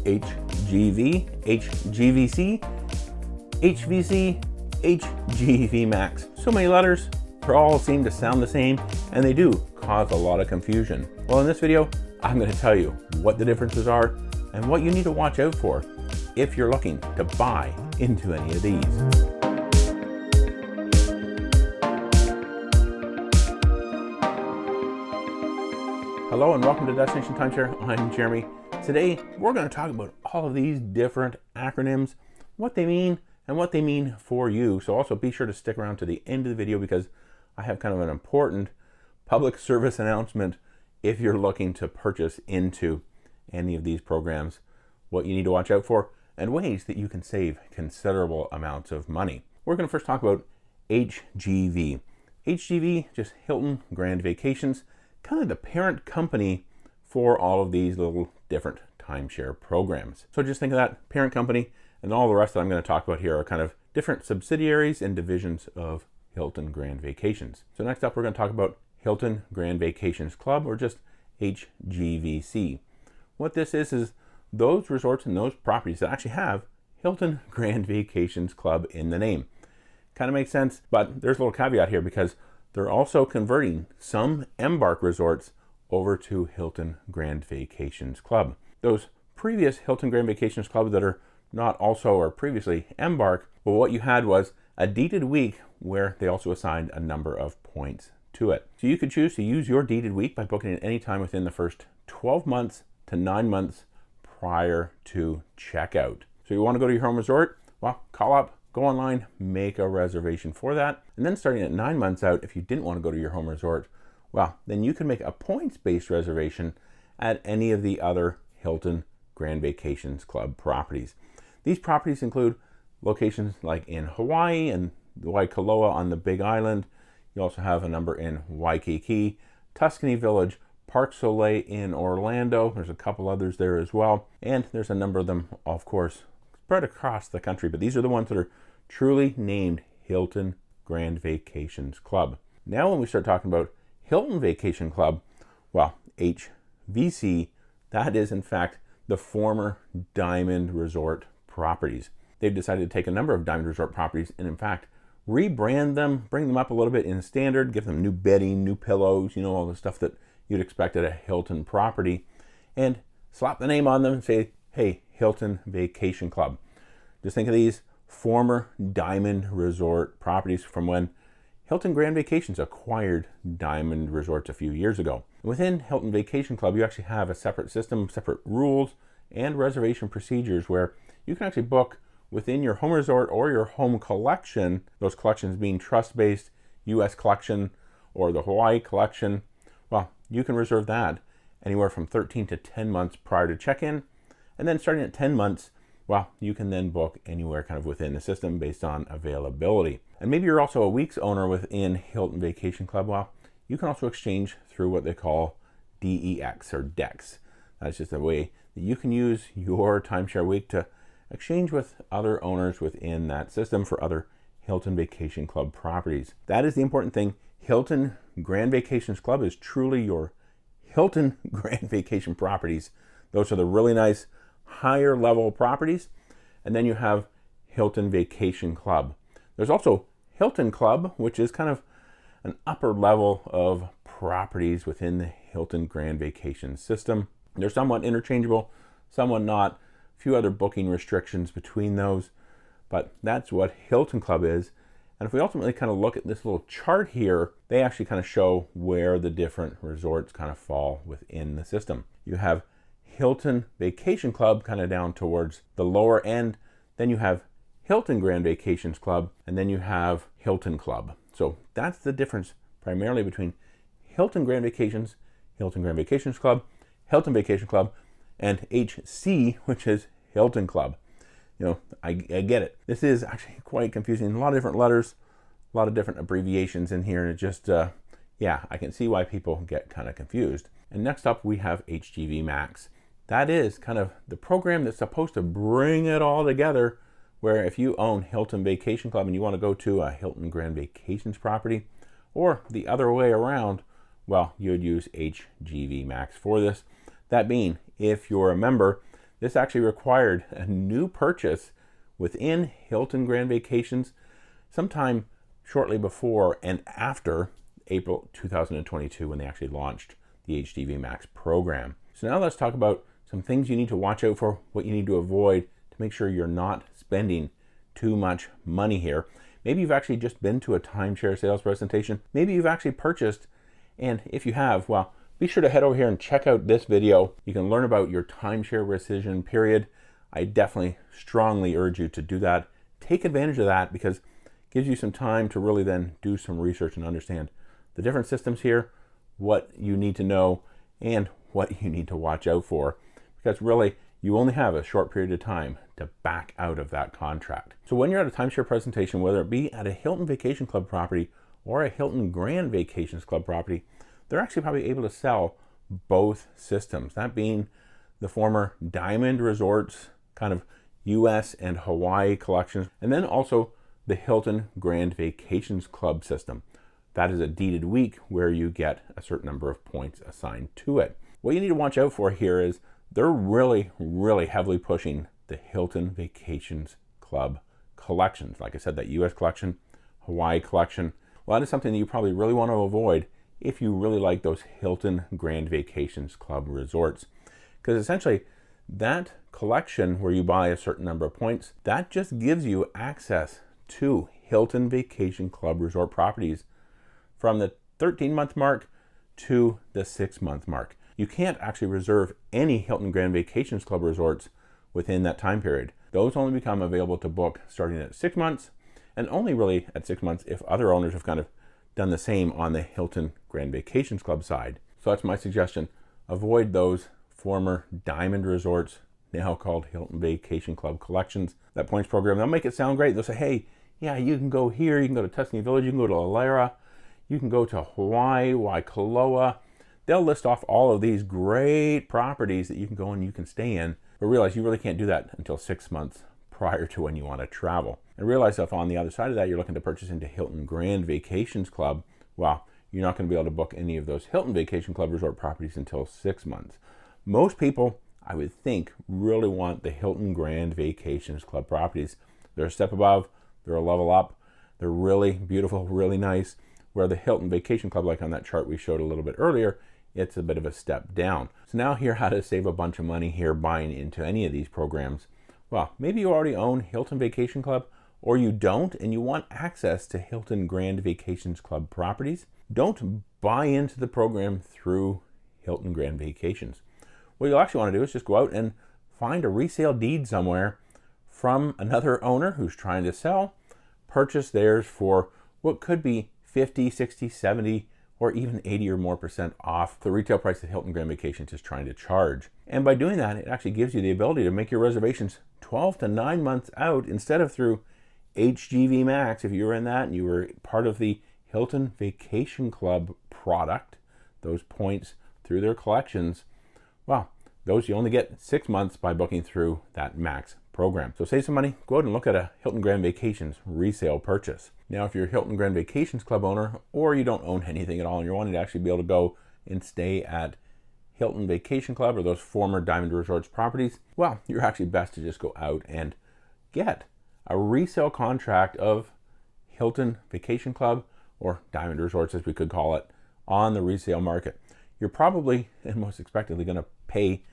HGV, HGVC, HVC, HGV Max. So many letters, they all seem to sound the same, and they do cause a lot of confusion. Well, in this video, I'm going to tell you what the differences are and what you need to watch out for if you're looking to buy into any of these. Hello and welcome to Destination Timeshare. I'm Jeremy. Today we're going to talk about all of these different acronyms, what they mean and what they mean for you. So also be sure to stick around to the end of the video because I have kind of an important public service announcement if you're looking to purchase into any of these programs, what you need to watch out for, and ways that you can save considerable amounts of money. We're going to first talk about HGV. HGV, just Hilton Grand Vacations, kind of the parent company for all of these little different timeshare programs. So just think of that parent company, and all the rest that I'm going to talk about here are kind of different subsidiaries and divisions of Hilton Grand Vacations. So next up, we're going to talk about Hilton Grand Vacations Club, or just HGVC. What this is those resorts and those properties that actually have Hilton Grand Vacations Club in the name. Kind of makes sense, but there's a little caveat here because they're also converting some Embark resorts over to Hilton Grand Vacations Club. Those previous Hilton Grand Vacations Club that are not also or previously Embark, well, what you had was a deeded week where they also assigned a number of points to it. So you could choose to use your deeded week by booking it any time within the first 12 months to 9 months prior to checkout. So you want to go to your home resort? Well, call up, go online, make a reservation for that. And then starting at 9 months out, if you didn't want to go to your home resort, well, then you can make a points-based reservation at any of the other Hilton Grand Vacations Club properties. These properties include locations like in Hawaii and Waikoloa on the Big Island. You also have a number in Waikiki, Tuscany Village, Park Soleil in Orlando. There's a couple others there as well. And there's a number of them, of course, spread across the country. But these are the ones that are truly named Hilton Grand Vacations Club. Now when we start talking about Hilton Vacation Club, well, HVC, that is in fact the former Diamond Resort properties. They've decided to take a number of Diamond Resort properties and in fact rebrand them, bring them up a little bit in standard, give them new bedding, new pillows, you know, all the stuff that you'd expect at a Hilton property, and slap the name on them and say, hey, Hilton Vacation Club. Just think of these former Diamond Resort properties from when Hilton Grand Vacations acquired Diamond Resorts a few years ago. Within Hilton Vacation Club, you actually have a separate system, separate rules, and reservation procedures where you can actually book within your home resort or your home collection, those collections being trust-based, US collection, or the Hawaii collection. Well, you can reserve that anywhere from 13 to 10 months prior to check-in. And then starting at 10 months, well, you can then book anywhere kind of within the system based on availability. And maybe you're also a weeks owner within Hilton Vacation Club. Well, you can also exchange through what they call DEX or DEX. That's just a way that you can use your timeshare week to exchange with other owners within that system for other Hilton Vacation Club properties. That is the important thing. Hilton Grand Vacations Club is truly your Hilton Grand Vacation properties. Those are the really nice higher level properties. And then you have Hilton Vacation Club. There's also Hilton Club, which is kind of an upper level of properties within the Hilton Grand Vacation system. They're somewhat interchangeable, somewhat not. A few other booking restrictions between those, but that's what Hilton Club is. And if we ultimately kind of look at this little chart here, they actually kind of show where the different resorts kind of fall within the system. You have Hilton Vacation Club kind of down towards the lower end. Then you have Hilton Grand Vacations Club, and then you have Hilton Club. So that's the difference primarily between Hilton Grand Vacations, Hilton Grand Vacations Club, Hilton Vacation Club, and HC, which is Hilton Club. You know, I get it. This is actually quite confusing. A lot of different letters, a lot of different abbreviations in here, and it just, yeah, I can see why people get kind of confused. And next up, we have HGV Max. That is kind of the program that's supposed to bring it all together, where if you own Hilton Vacation Club and you want to go to a Hilton Grand Vacations property, or the other way around, well, you would use HGV Max for this. That being, if you're a member, This actually required a new purchase within Hilton Grand Vacations sometime shortly before and after April 2022 when they actually launched the HGV Max program. So now let's talk about some things you need to watch out for, what you need to avoid to make sure you're not spending too much money here. Maybe you've actually just been to a timeshare sales presentation. Maybe you've actually purchased, and if you have, well, be sure to head over here and check out this video. You can learn about your timeshare rescission period. I definitely strongly urge you to do that. Take advantage of that because it gives you some time to really then do some research and understand the different systems here, what you need to know, and what you need to watch out for. Because really, you only have a short period of time to back out of that contract. So when you're at a timeshare presentation, whether it be at a Hilton Vacation Club property or a Hilton Grand Vacations Club property, they're actually probably able to sell both systems. That being the former Diamond Resorts kind of US and Hawaii collections, and then also the Hilton Grand Vacations Club system. That is a deeded week where you get a certain number of points assigned to it. What you need to watch out for here is they're really, really heavily pushing the Hilton Vacations Club collections. Like I said, that US collection, Hawaii collection. Well, that is something that you probably really want to avoid if you really like those Hilton Grand Vacations Club resorts. Because essentially, that collection where you buy a certain number of points, that just gives you access to Hilton Vacation Club resort properties from the 13-month mark to the 6-month mark. You can't actually reserve any Hilton Grand Vacations Club resorts within that time period. Those only become available to book starting at 6 months, and only really at 6 months if other owners have kind of done the same on the Hilton Grand Vacations Club side. So that's my suggestion. Avoid those former Diamond Resorts, now called Hilton Vacation Club collections. That points program, they'll make it sound great. They'll say, hey, yeah, you can go here, you can go to Tuscany Village, you can go to Alara, you can go to Hawaii, Waikoloa. They'll list off all of these great properties that you can go and you can stay in, but realize you really can't do that until 6 months prior to when you want to travel. And realize if on the other side of that, you're looking to purchase into Hilton Grand Vacations Club, well, you're not going to be able to book any of those Hilton Vacation Club resort properties until 6 months. Most people, I would think, really want the Hilton Grand Vacations Club properties. They're a step above, they're a level up, they're really beautiful, really nice. Where the Hilton Vacation Club, like on that chart we showed a little bit earlier, it's a bit of a step down. So now here, how to save a bunch of money here buying into any of these programs. Well, maybe you already own Hilton Vacation Club, or you don't, and you want access to Hilton Grand Vacations Club properties. Don't buy into the program through Hilton Grand Vacations. What you'll actually want to do is just go out and find a resale deed somewhere from another owner who's trying to sell, purchase theirs for what could be 50, 60, 70, or even 80 or more % off the retail price that Hilton Grand Vacations is trying to charge. And by doing that, it actually gives you the ability to make your reservations 12 to 9 months out instead of through HGV Max. If you were in that and you were part of the Hilton Vacation Club product, those points through their collections, well, those you only get 6 months by booking through that Max program. So save some money, go out and look at a Hilton Grand Vacations resale purchase. Now, if you're a Hilton Grand Vacations Club owner, or you don't own anything at all and you're wanting to actually be able to go and stay at Hilton Vacation Club or those former Diamond Resorts properties, well, you're actually best to just go out and get a resale contract of Hilton Vacation Club, or Diamond Resorts as we could call it, on the resale market. You're probably, and most expectedly, going to pay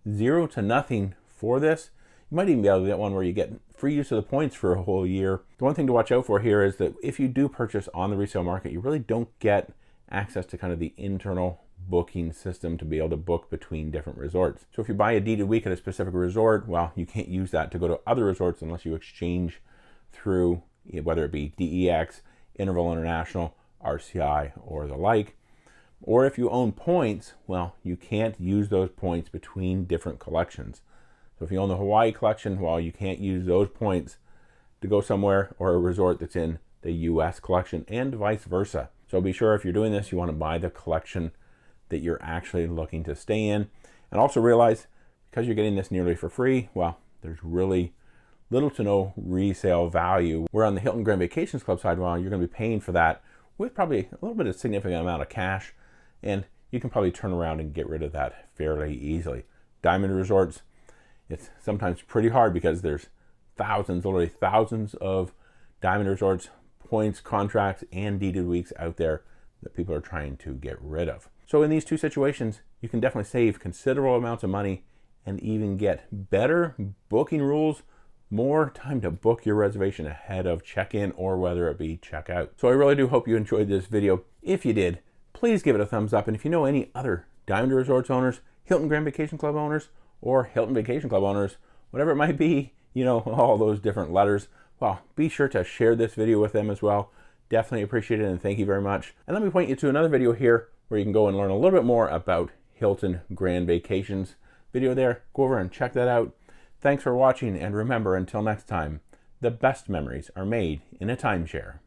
0 to nothing for this. You might even be able to get one where you get free use of the points for a whole year. The one thing to watch out for here is that if you do purchase on the resale market, you really don't get access to kind of the internal booking system to be able to book between different resorts. So if you buy a deeded week at a specific resort, well, you can't use that to go to other resorts unless you exchange through, whether it be DEX, Interval International, RCI, or the like. Or if you own points, well, you can't use those points between different collections. So if you own the Hawaii collection, well, you can't use those points to go somewhere or a resort that's in the US collection, and vice versa. So be sure if you're doing this, you want to buy the collection that you're actually looking to stay in. And also realize, because you're getting this nearly for free, well, there's really little to no resale value. Where on the Hilton Grand Vacations Club side, well, you're going to be paying for that with probably a little bit of significant amount of cash, and you can probably turn around and get rid of that fairly easily. Diamond Resorts, It's sometimes pretty hard because there's thousands, literally thousands of diamond resorts, points, contracts, and deeded weeks out there that people are trying to get rid of. So in these two situations, you can definitely save considerable amounts of money and even get better booking rules, more time to book your reservation ahead of check-in or whether it be check-out. So I really do hope you enjoyed this video. If you did, please give it a thumbs up. And if you know any other Diamond Resorts owners, Hilton Grand Vacation Club owners, or Hilton Vacation Club owners, whatever it might be, you know, all those different letters, well, be sure to share this video with them as well. Definitely appreciate it, and thank you very much. And let me point you to another video here where you can go and learn a little bit more about Hilton Grand Vacations. Video there, go over and check that out. Thanks for watching, and remember, until next time, the best memories are made in a timeshare.